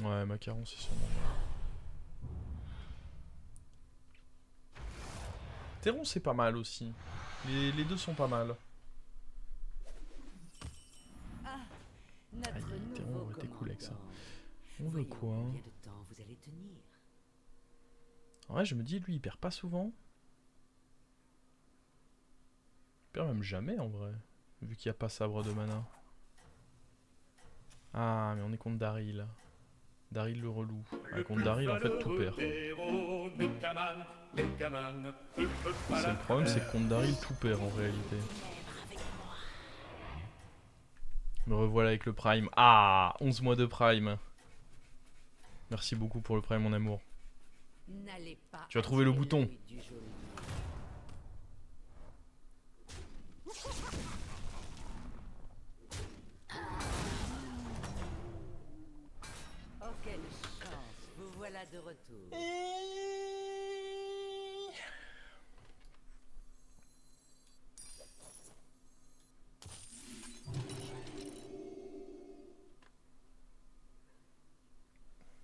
Ouais, macaron, c'est sûrement. Théron, c'est pas mal aussi. Les deux sont pas mal. Ah, Aïe, notre Théron nouveau aurait été cool avec ça. commandant. On veut Voyons quoi? combien de temps vous allez tenir. En vrai, je me dis, lui, il perd pas souvent. Il perd même jamais, en vrai. Vu qu'il n'y a pas sabre de mana. Ah, mais on est contre Daryl. Daryl le relou. Ah, contre Daryl, en fait, tout perd. C'est le problème, c'est que contre Daryl, tout perd, en réalité. Me revoilà avec le Prime. Ah, 11 mois de Prime. Merci beaucoup pour le Prime, mon amour. N'allez pas Tu as trouvé le attirer bouton. l'œil du geôlier. Oh, quelle chance, vous voilà de retour.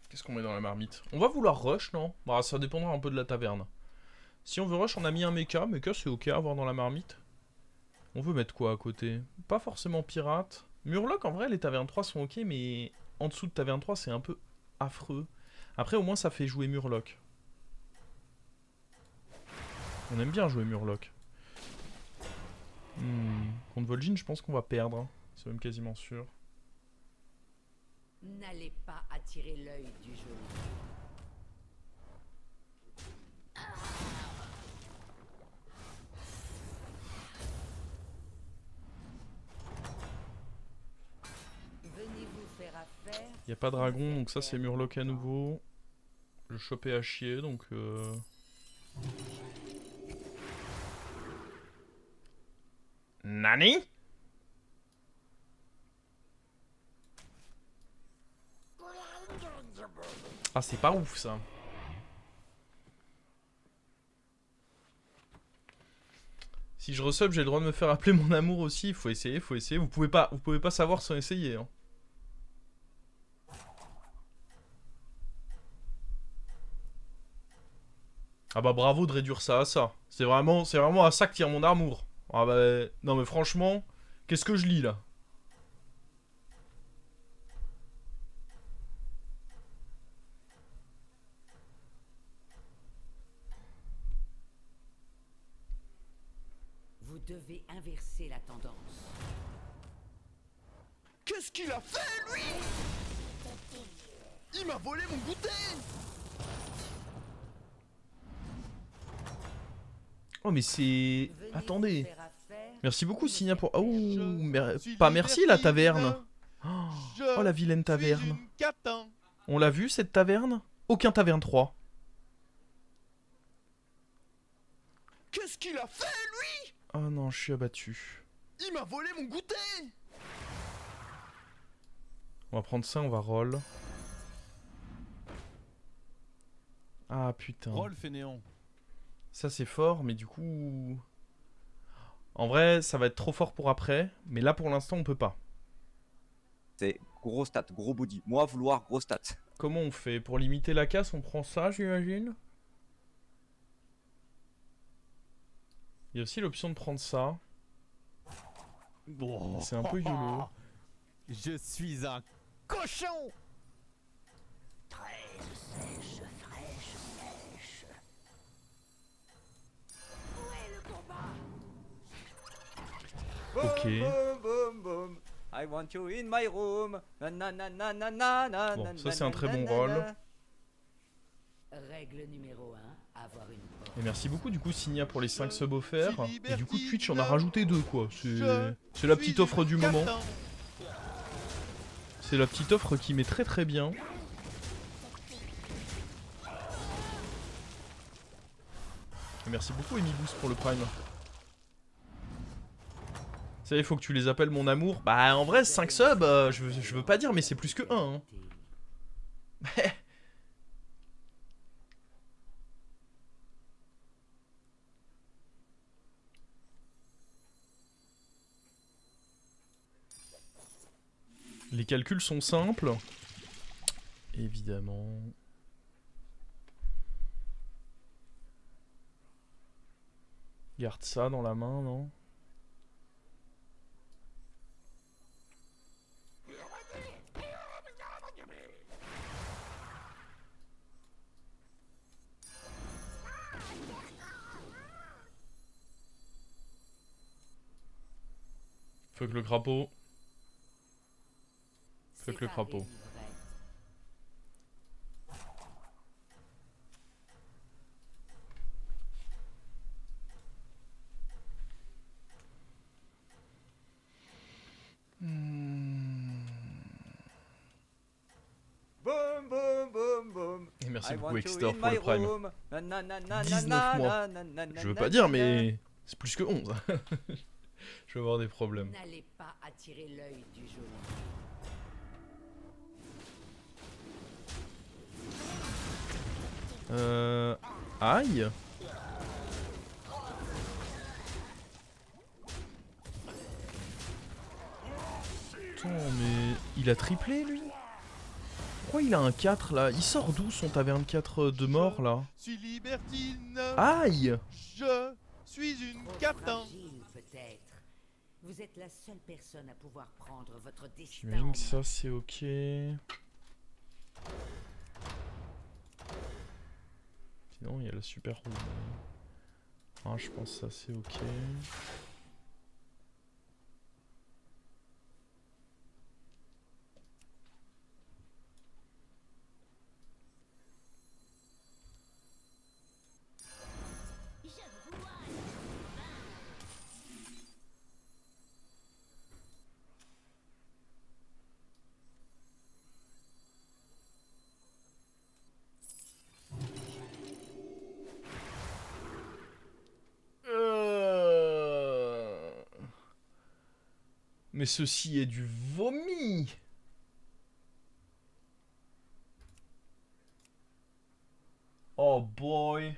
Qu'est-ce qu'on met dans la marmite? On va vouloir rush, non? Bah, ça dépendra un peu de la taverne. Si on veut rush, on a mis un mecha. Mecha, c'est ok à avoir dans la marmite. On veut mettre quoi à côté? Pas forcément pirate. Murloc, en vrai, les tavernes 3 sont ok, mais en dessous de taverne 3, c'est un peu affreux. Après, au moins, ça fait jouer Murloc. On aime bien jouer Murloc. Contre Vol'jin, je pense qu'on va perdre. Hein. C'est même quasiment sûr. N'allez pas attirer l'œil du geôlier. Venez vous faire affaire. Y a pas dragon, donc ça c'est Murloc à nouveau. Le choper à chier, donc Nani? Ah, c'est pas ouf ça. Si je resub, j'ai le droit de me faire appeler mon amour aussi. Faut essayer, faut essayer. Vous pouvez pas savoir sans essayer. Hein. Ah bah bravo de réduire ça à ça. C'est vraiment à ça que tire mon amour. Ah bah non mais franchement, qu'est-ce que je lis là? Vous devez inverser la tendance. Qu'est-ce qu'il a fait, lui? Il m'a volé mon goûter. Oh mais c'est... Venez Attendez. vous faire affaire. Merci beaucoup Ou me Signa pour... faire Oh, taire. pas merci la taverne. Je Oh la vilaine taverne. suis une catin. On l'a vu cette taverne? Aucun taverne 3. Qu'est-ce qu'il a fait, lui? Oh non, je suis abattu. Il m'a volé mon goûter. On va prendre ça, on va roll. Ah putain. Roll fainéant. Ça c'est fort, mais du coup... En vrai, ça va être trop fort pour après. Mais là, pour l'instant, on peut pas. C'est gros stat, gros body. Moi, vouloir gros stat. Comment on fait? Pour limiter la casse, on prend ça, j'imagine. Il y a aussi l'option de prendre ça. Oh. C'est un peu YOLO. Je suis un cochon. Ok. Boom, boom, boom. I want you in my room. Na, na, na, na, na, na, na, Bon, na, ça, na, c'est un na, très na, bon na, rôle. na. Règle numéro 1, avoir une porte. Et merci beaucoup du coup Signa pour les 5 subs offerts. Liberty Et du coup Twitch en a Love. rajouté 2 quoi. Je C'est la suis petite offre du une moment. catin. C'est la petite offre qui met très très bien. Et merci beaucoup Emiboost pour le prime. Ça il faut que tu les appelles mon amour. Bah en vrai 5 subs, je veux pas dire mais c'est plus que 1 hein. Les calculs sont simples. Évidemment. Garde ça dans la main, non? Fuck le crapaud. Fuck le crapaud. Boum, boum, boum, boum. Et merci I beaucoup want you Extor in pour le my prime. room. Na, na, na, na, 19 na, mois. na, na, na, Je veux na, pas na, dire, na. mais c'est plus que 11. Je vais avoir des problèmes. N'allez pas attirer l'œil du geôlier. Aïe. Attends, mais il a triplé lui? Pourquoi il a un 4 là? Il sort d'où son taverne 4 de mort là? Je suis libertine. Aïe. Je suis une Trop captain. fragile, peut-être. Vous êtes la seule personne à pouvoir prendre votre destin. J'imagine en que main. ça c'est ok. Sinon il y a la super roue. Ah, je pense que ça c'est ok. Mais ceci est du vomi. Oh boy.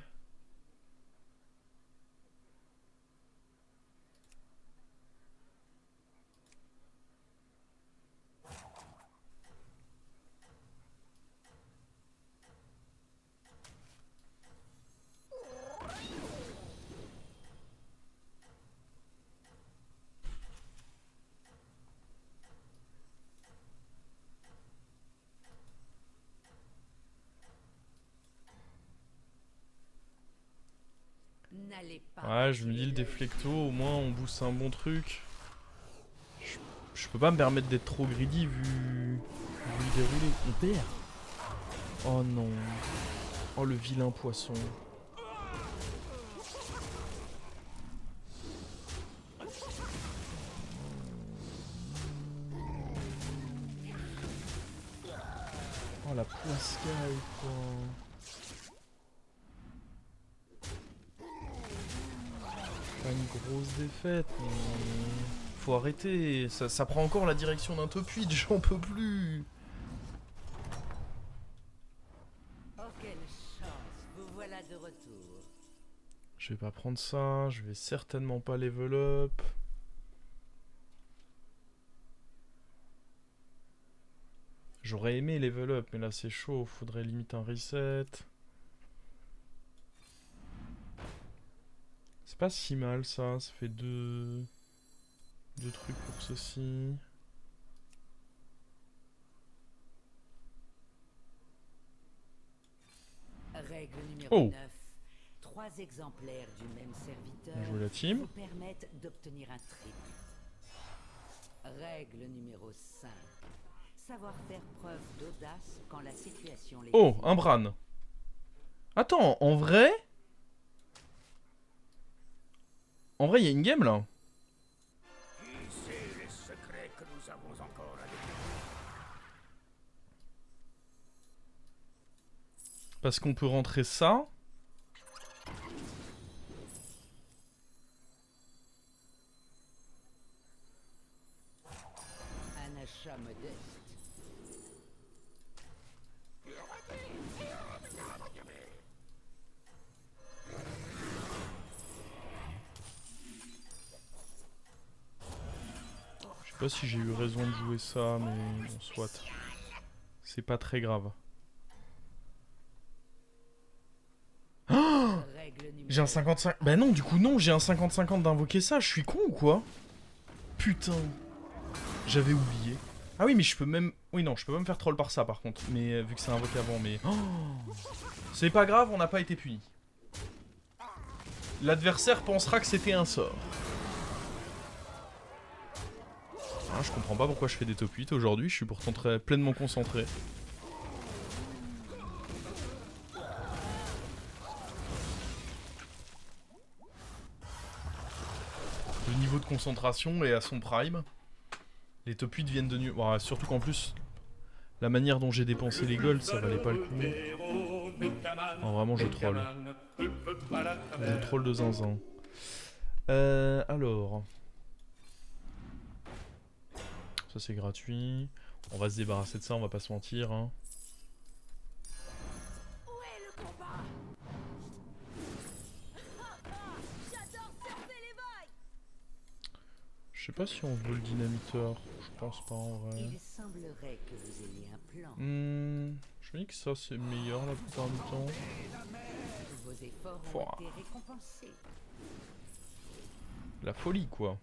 N'allez pas Ouais, je me dis attirer le l'œil déflecto, du au moins on booste un bon truc. Je peux pas me permettre d'être trop greedy vu le déroulé. On perd. Oh non. Oh le vilain poisson. Oh la poiscaille quoi. Pas une grosse défaite, mais faut arrêter. Ça prend encore la direction d'un top 8, j'en peux plus. Oh, quelle chance, vous voilà de retour. Je vais pas prendre ça, je vais certainement pas level up. J'aurais aimé level up, mais là c'est chaud, faudrait limite un reset. C'est pas si mal ça fait deux trucs pour ceci. Règle numéro Oh. 9. 3 exemplaires du même serviteur Bien joué la team. vous permettent d'obtenir un triple. Règle numéro 5. Savoir faire preuve d'audace quand la situation l'exige. Oh, un Bran. Attends, en vrai, il y a une game là. Qui sait les secrets que nous avons encore à découvrir? Parce qu'on peut rentrer ça. Un achat modeste. Je sais pas si j'ai eu raison de jouer ça, mais bon, soit. C'est pas très grave. Règle numéro J'ai un 55... Bah non, du coup non, j'ai un 50-50 d'invoquer ça. Je suis con ou quoi? Putain. J'avais oublié. Ah oui, mais je peux même... Oui, non, je peux même faire troll par ça, par contre. Mais vu que c'est invoqué avant, mais... Oh, c'est pas grave, on n'a pas été puni. L'adversaire pensera que c'était un sort. Ah, je comprends pas pourquoi je fais des top 8 aujourd'hui. Je suis pourtant pleinement concentré. Le niveau de concentration est à son prime. Les top 8 viennent de nulle... Bon, surtout qu'en plus, la manière dont j'ai dépensé les golds, ça valait pas le coup. Non, vraiment, je troll. Je troll de zinzin. Alors... Ça, c'est gratuit. On va se débarrasser de ça, on va pas se mentir. Hein. Où est le combat? J'adore surfer les vagues. Je sais pas si on veut le dynamiteur. Je pense pas en vrai. Il semblerait que vous ayez un plan. Je me dis que ça, c'est meilleur la plupart du temps. Vos efforts ont Fouah. été récompensés. La folie, quoi.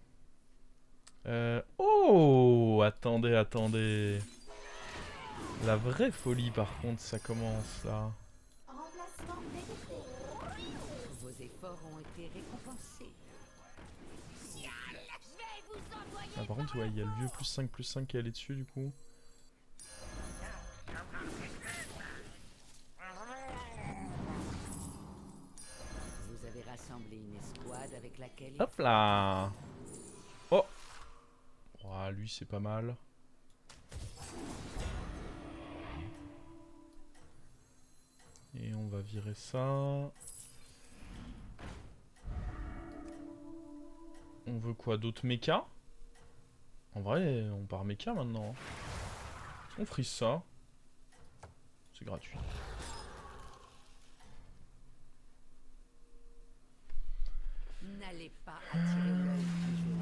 Oh, attendez, attendez. La vraie folie, par contre, ça commence là. Vos efforts ont été récompensés. Ah, par contre, ouais, il y a le vieux +5 qui est allé dessus, du coup. Vous avez rassemblé une escouade avec laquelle... Hop là. Oh. Oh, lui, c'est pas mal. Et on va virer ça. On veut quoi? D'autres mechas? En vrai, on part mecha maintenant. On frise ça. C'est gratuit. N'allez pas attirer l'œil du jeu.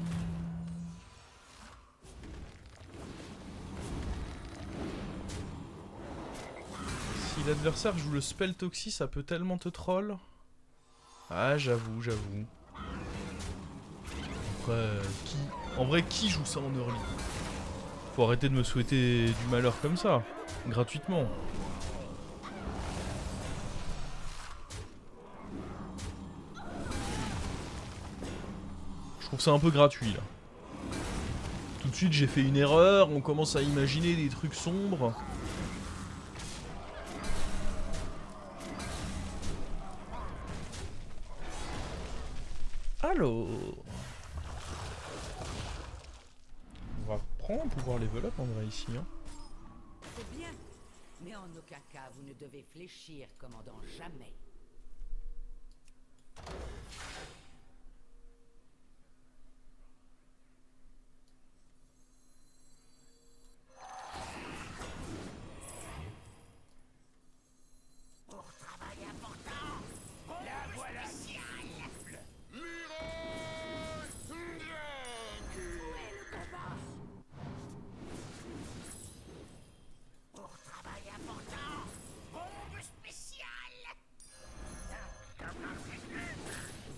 Si l'adversaire joue le spell toxi, ça peut tellement te troll. Ah, j'avoue, j'avoue. Après, en vrai, qui joue ça en early? Faut arrêter de me souhaiter du malheur comme ça, gratuitement. Je trouve ça un peu gratuit, là. Tout de suite, j'ai fait une erreur, on commence à imaginer des trucs sombres. Alors... On va prendre un pouvoir level up en vrai ici. Hein. C'est bien, mais en aucun cas vous ne devez fléchir, commandant, jamais.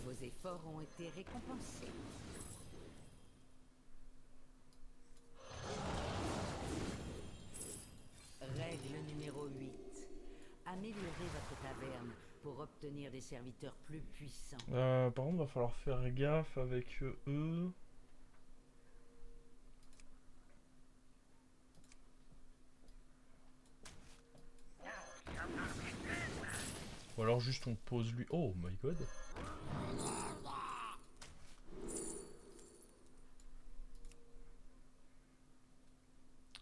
Vos efforts ont été récompensés. Règle numéro 8. Améliorez votre taverne pour obtenir des serviteurs plus puissants. Par contre, va falloir faire gaffe avec eux. Ou alors juste on pose lui. Oh my god.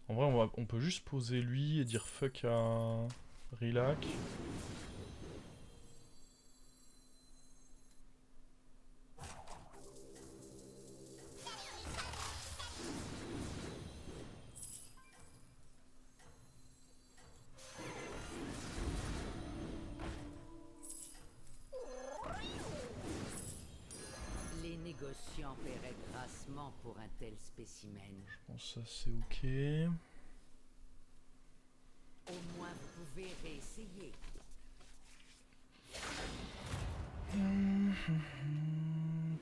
En vrai, on peut juste poser lui et dire fuck à Rilac. Les négociants paieraient grassement pour un tel spécimen. Je pense que ça c'est ok. essayer.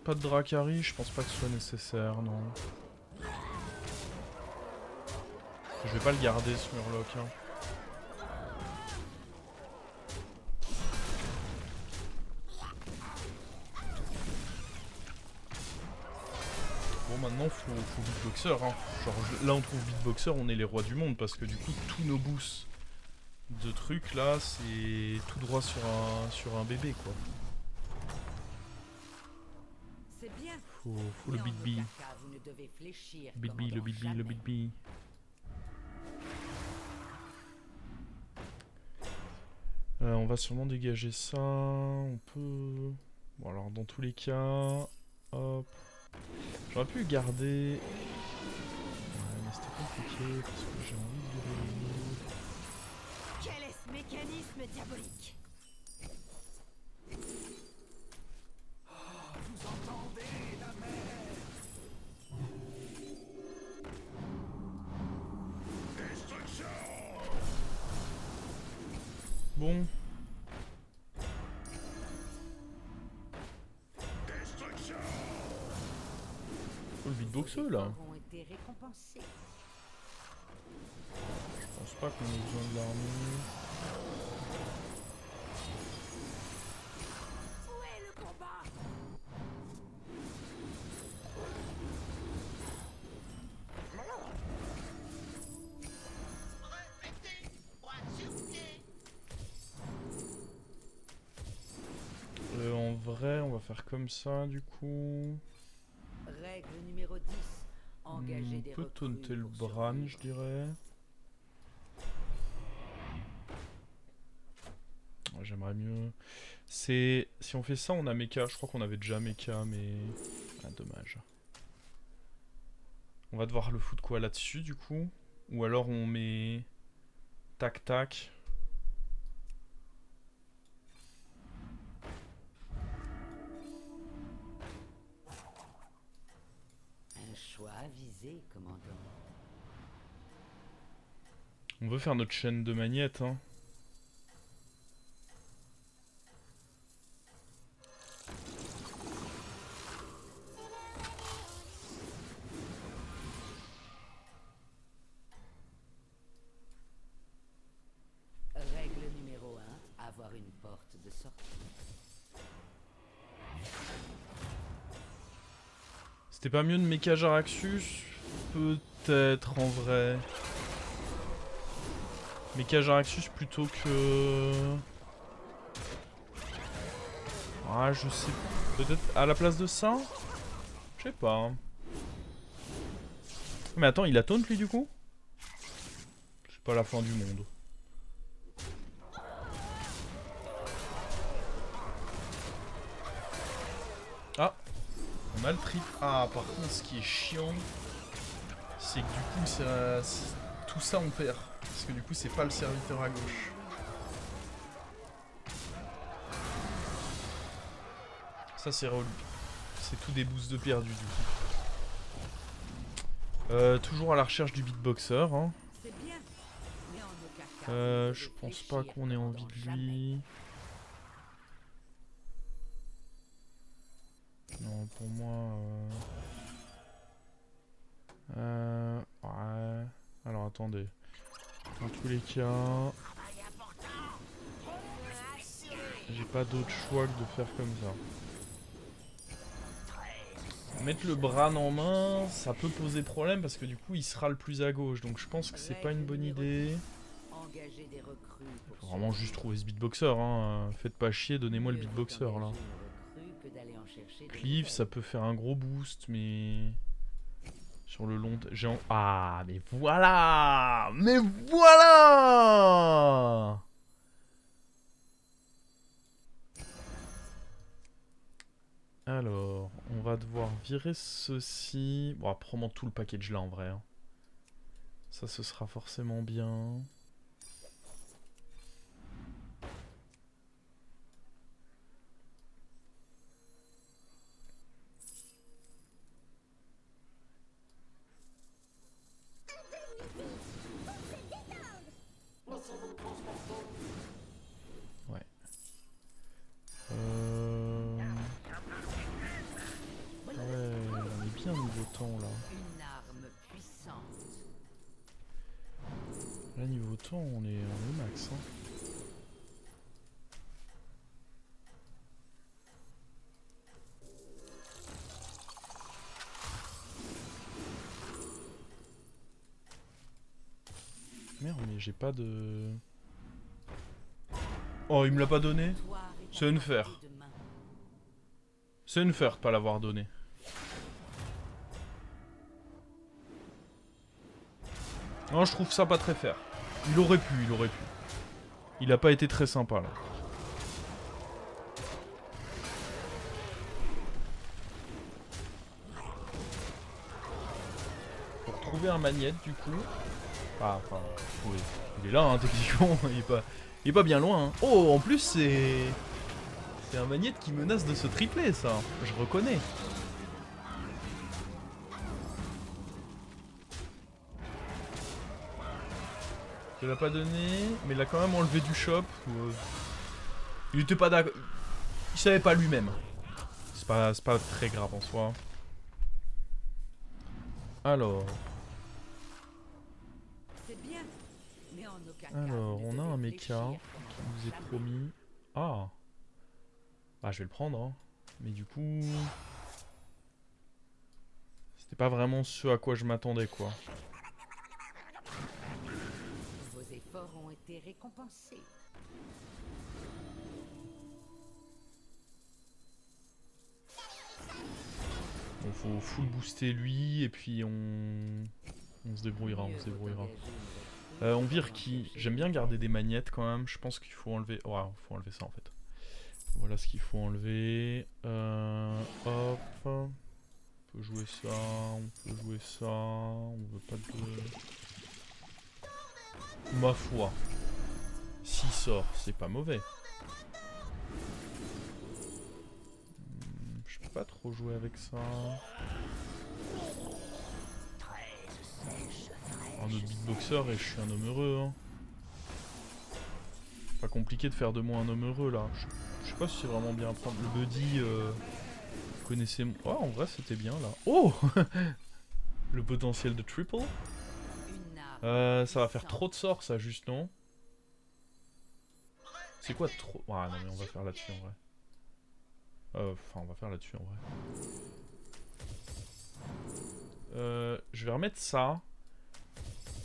Pas de Dracari, je pense pas que ce soit nécessaire, non. Je vais pas le garder ce Murloc. Hein. Bon, maintenant faut beatboxer. Hein. Genre là on trouve beatboxer, on est les rois du monde parce que du coup tous nos boosts de trucs là c'est tout droit sur un bébé quoi. C'est bien. Faut le Mais en beat aucun cas, vous ne devez fléchir, le commandant, beat jamais. On va sûrement dégager ça. On peut. Bon alors dans tous les cas, hop. J'aurais pu garder. Ouais, mais c'était compliqué parce que j'ai envie de Quel est ce mécanisme diabolique? Bon. Faut le beatboxer là. Ont été récompensés. Je pense pas qu'on ait besoin de l'armée. Où est le combat? En vrai, on va faire comme ça du coup. Règle numéro 10. Engager On des peut recrues taunter le pour Bran, survivre. je dirais. Ouais, j'aimerais mieux. C'est si on fait ça, on a mecha. Je crois qu'on avait déjà mecha, mais ah, dommage. On va devoir le foutre quoi là-dessus du coup, ou alors on met tac tac. Un choix avisé, commandant. On veut faire notre chaîne de magnettes, hein. Règle numéro 1. Avoir une porte de sortie. C'était pas mieux de mecha Jaraxxus? Peut-être en vrai. Mecha Jaraxxus plutôt que... Ah, je sais. Peut-être à la place de ça? Je sais pas. Mais attends, il a taunt lui du coup? C'est pas la fin du monde. Ah, on a le trip. Ah, par contre, ce qui est chiant, c'est que du coup, tout ça on perd. Parce que du coup, c'est pas le serviteur à gauche. Ça, c'est relou. C'est tout des boosts de perdu du coup. Toujours à la recherche du beatboxer. Hein. C'est bien. Mais en aucun cas, vous ne Je devez pense pas fléchir, qu'on ait envie commandant, de jamais. lui. Non, pour moi... ouais... Alors, attendez. Dans tous les cas... J'ai pas d'autre choix que de faire comme ça. Mettre le Bran en main, ça peut poser problème parce que du coup, il sera le plus à gauche. Donc je pense que c'est pas une bonne idée. Engager des recrues pour Faut vraiment juste trouver ce beatboxer, hein. Faites pas chier, donnez-moi le Mieux vaut beatboxer là. engager une recrue que d'aller en chercher des Cleave, ça nouvelles. peut faire un gros boost, mais... Sur le long... Ah, mais voilà! Mais voilà! Alors, on va devoir virer ceci. Bon, prends tout le package là en vrai. Hein. Ça, ce sera forcément bien. niveau temps là? Une arme puissante. Là niveau temps on est max hein. Merde mais j'ai pas de... Oh il me l'a pas donné? C'est unfair. C'est unfair de pas l'avoir donné. Non je trouve ça pas très fair. Il aurait pu. Il a pas été très sympa là. Pour trouver un magnète du coup... Ah enfin... Oui. Il est là hein techniquement, il est pas bien loin hein. Oh en plus c'est... C'est un magnète qui menace de se tripler ça. Je reconnais. Il l'a pas donné, mais il l'a quand même enlevé du shop. Il était pas d'accord. Il savait pas lui-même. C'est pas très grave en soi. Alors. Alors, on a un mecha qui nous est promis. Ah. Ah, je vais le prendre. Hein. Mais du coup. C'était pas vraiment ce à quoi je m'attendais quoi. Vos efforts ont été récompensés. Bon, faut full booster lui et puis on se débrouillera, on vire qui? J'aime bien garder des magnettes quand même. Je pense qu'il faut enlever. Ouais, faut enlever ça en fait. Voilà ce qu'il faut enlever. Hop. On peut jouer ça. On peut jouer ça. On veut pas de. Ma foi. 6 sorts, c'est pas mauvais. Je peux pas trop jouer avec ça. Un autre beatboxer et je suis un homme heureux. Hein. Pas compliqué de faire de moi un homme heureux là. Je sais pas si c'est vraiment bien à prendre. Le buddy, vous connaissez... Oh, en vrai c'était bien là. Oh. Le potentiel de triple. Ça va faire trop de sorts ça juste non? C'est quoi trop... Ah non mais on va faire là-dessus en vrai. Enfin on va faire là-dessus en vrai. Je vais remettre ça.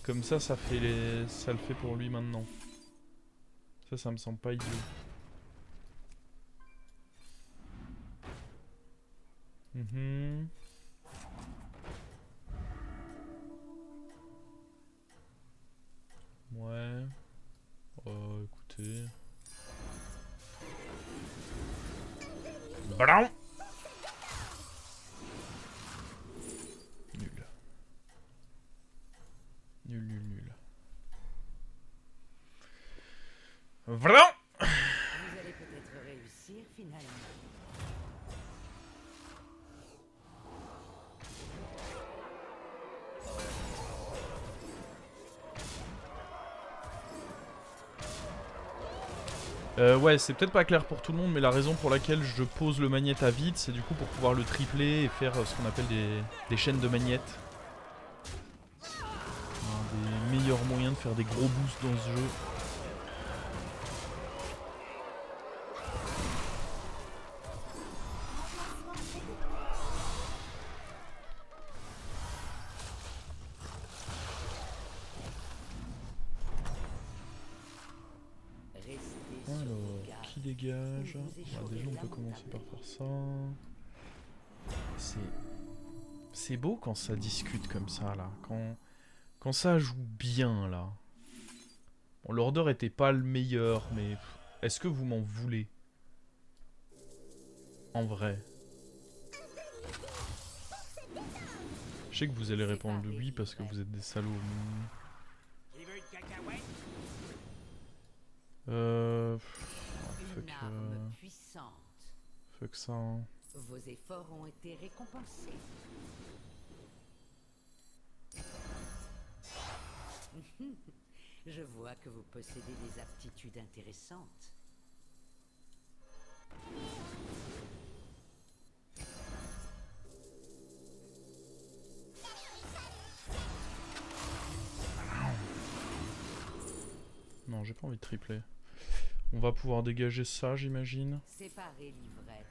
Comme ça, ça le fait pour lui maintenant. Ça me semble pas idiot. Ouais. Écoutez. Blanc. Nul. Nul. Blanc. Vous allez peut-être réussir finalement. Ouais, c'est peut-être pas clair pour tout le monde, mais la raison pour laquelle je pose le magnète à vide, c'est du coup pour pouvoir le tripler et faire ce qu'on appelle des chaînes de magnettes. Un des meilleurs moyens de faire des gros boosts dans ce jeu. Dégage. Ah, déjà on peut commencer par faire ça. C'est beau quand ça discute comme ça là. Quand ça joue bien là. Bon, l'order était pas le meilleur, mais est-ce que vous m'en voulez? En vrai. Je sais que vous allez répondre oui parce que vous êtes des salauds. Fuck ça. Hein. Vos efforts ont été récompensés. Je vois que vous possédez des aptitudes intéressantes. Non, j'ai pas envie de tripler. On va pouvoir dégager ça, j'imagine. Séparer l'ivraie.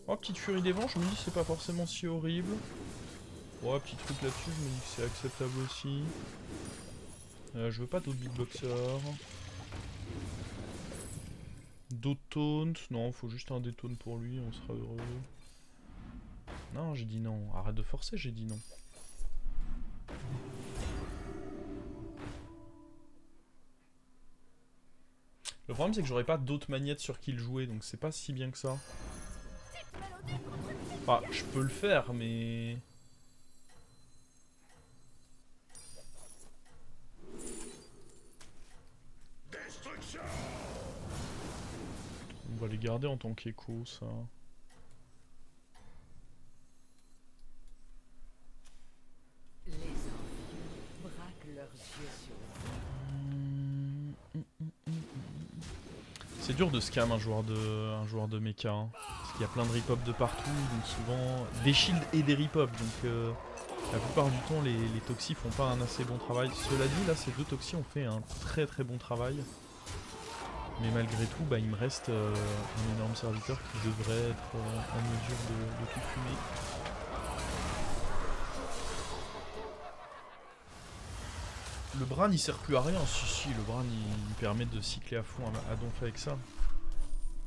Oh, petite furie des vents, je me dis c'est pas forcément si horrible. Ouais, petit truc là-dessus, je me dis que c'est acceptable aussi. Je veux pas d'autres beatboxers. D'autres taunts. Non, faut juste un détone pour lui, on sera heureux. Non, j'ai dit non. Arrête de forcer, j'ai dit non. Le problème c'est que j'aurais pas d'autres magnettes sur qui le jouer, donc c'est pas si bien que ça. Enfin, je peux le faire, mais... On va les garder en tant qu'écho, ça. Les envieux braquent leurs yeux sur C'est dur de scam un joueur de mecha, hein, parce qu'il y a plein de rip-hop de partout, donc souvent des shields et des rip-hop, donc la plupart du temps les toxis font pas un assez bon travail. Cela dit, là ces deux toxis ont fait un très très bon travail, mais malgré tout, bah, il me reste un énorme serviteur qui devrait être en mesure de tout fumer. Le Bran il sert plus à rien, si le Bran il permet de cycler à fond à donf avec ça.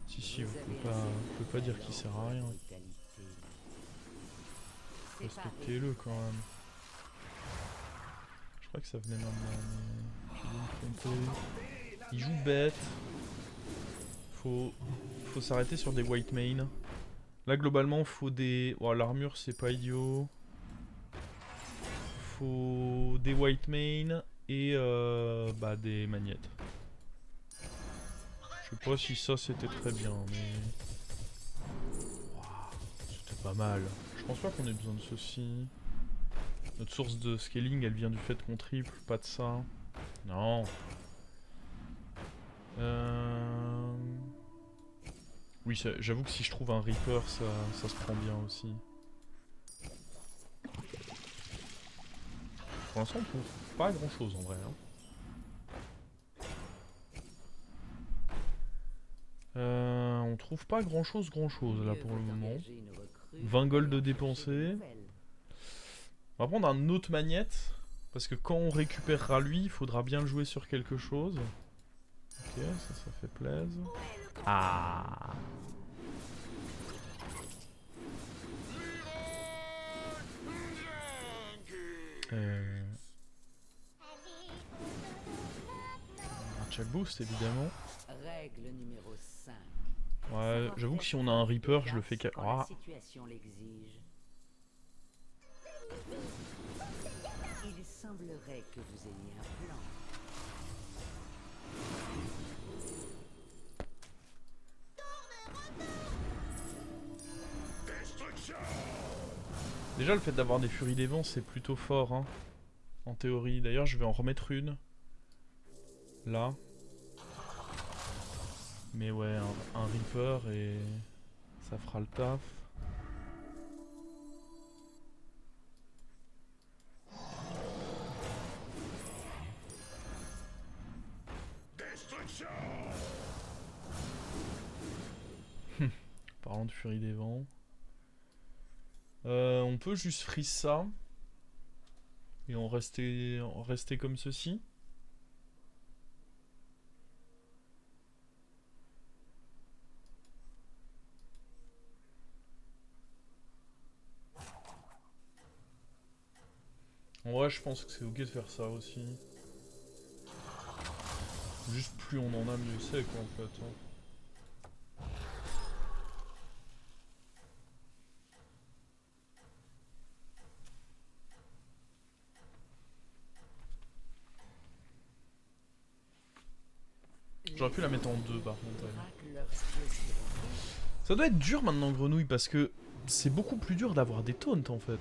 Si, on peut pas dire qu'il sert à rien. Respectez-le quand même. Je crois que ça venait maintenant, mais il joue bête. Faut s'arrêter sur des white main. Là globalement faut des... Oh, l'armure c'est pas idiot. Faut des white main et bah, des magnettes. Je sais pas si ça c'était très bien, mais... Wow, c'était pas mal. Je pense pas qu'on ait besoin de ceci. Notre source de scaling elle vient du fait qu'on triple, pas de ça. Non. Oui, j'avoue que si je trouve un Reaper, ça se prend bien aussi. Pour l'instant, on trouve pas grand chose en vrai. Hein. On trouve pas grand chose là pour le moment. 20 gold de dépensés. On va prendre un autre magnette. Parce que quand on récupérera lui, il faudra bien le jouer sur quelque chose. Ok, ça fait plaisir. Ah. Un check boost évidemment. Règle numéro 5. Ouais, j'avoue que si on a un Reaper, je le fais qu'à... Quand la Ah. situation l'exige. Il semblerait que vous ayez un plan. Déjà le fait d'avoir des furies des vents c'est plutôt fort hein, en théorie. D'ailleurs je vais en remettre une. Là. Mais ouais, un Reaper et ça fera le taf. Parlant de furie des vents. On peut juste freeze ça. Et en rester comme ceci. En vrai, je pense que c'est ok de faire ça aussi. Juste plus on en a, mieux c'est quoi en fait. Hein. J'aurais pu la mettre en 2 par contre. Ça doit être dur maintenant Grenouille parce que c'est beaucoup plus dur d'avoir des taunts en fait.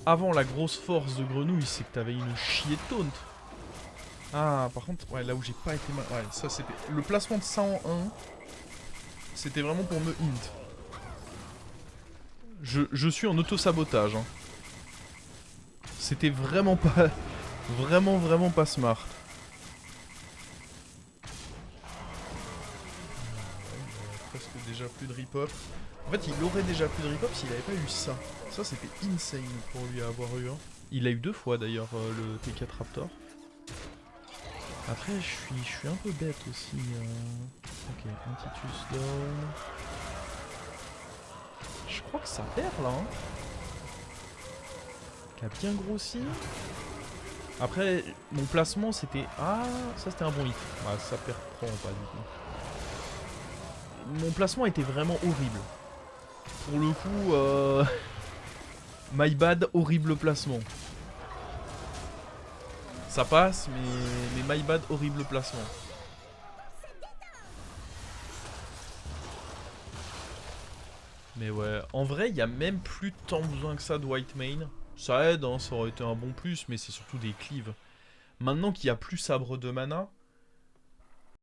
Avant la grosse force de Grenouille c'est que t'avais une chier de taunt. Ah par contre ouais là où j'ai pas été mal. Ouais ça c'était. Le placement de ça en 1 c'était vraiment pour me hint. Je suis en auto-sabotage hein. C'était vraiment pas... Vraiment pas smart. Presque déjà plus de rip-up. En fait, il aurait déjà plus de rip-up s'il avait pas eu ça. Ça, c'était insane pour lui avoir eu. Hein. Il a eu 2 fois d'ailleurs le T4 Raptor. Après, je suis un peu bête aussi. Ok, un Titus down. Je crois que ça perd là. Hein. Qui a bien grossi. Après, mon placement c'était... Ah, ça c'était un bon hit. Ah, ça perd pas du tout. Mon placement était vraiment horrible. Pour le coup, my bad, horrible placement. Ça passe, mais my bad, horrible placement. Mais ouais, en vrai, il n'y a même plus tant besoin que ça de White Mane. Ça aide, hein, ça aurait été un bon plus, mais c'est surtout des cleaves. Maintenant qu'il n'y a plus sabre de mana,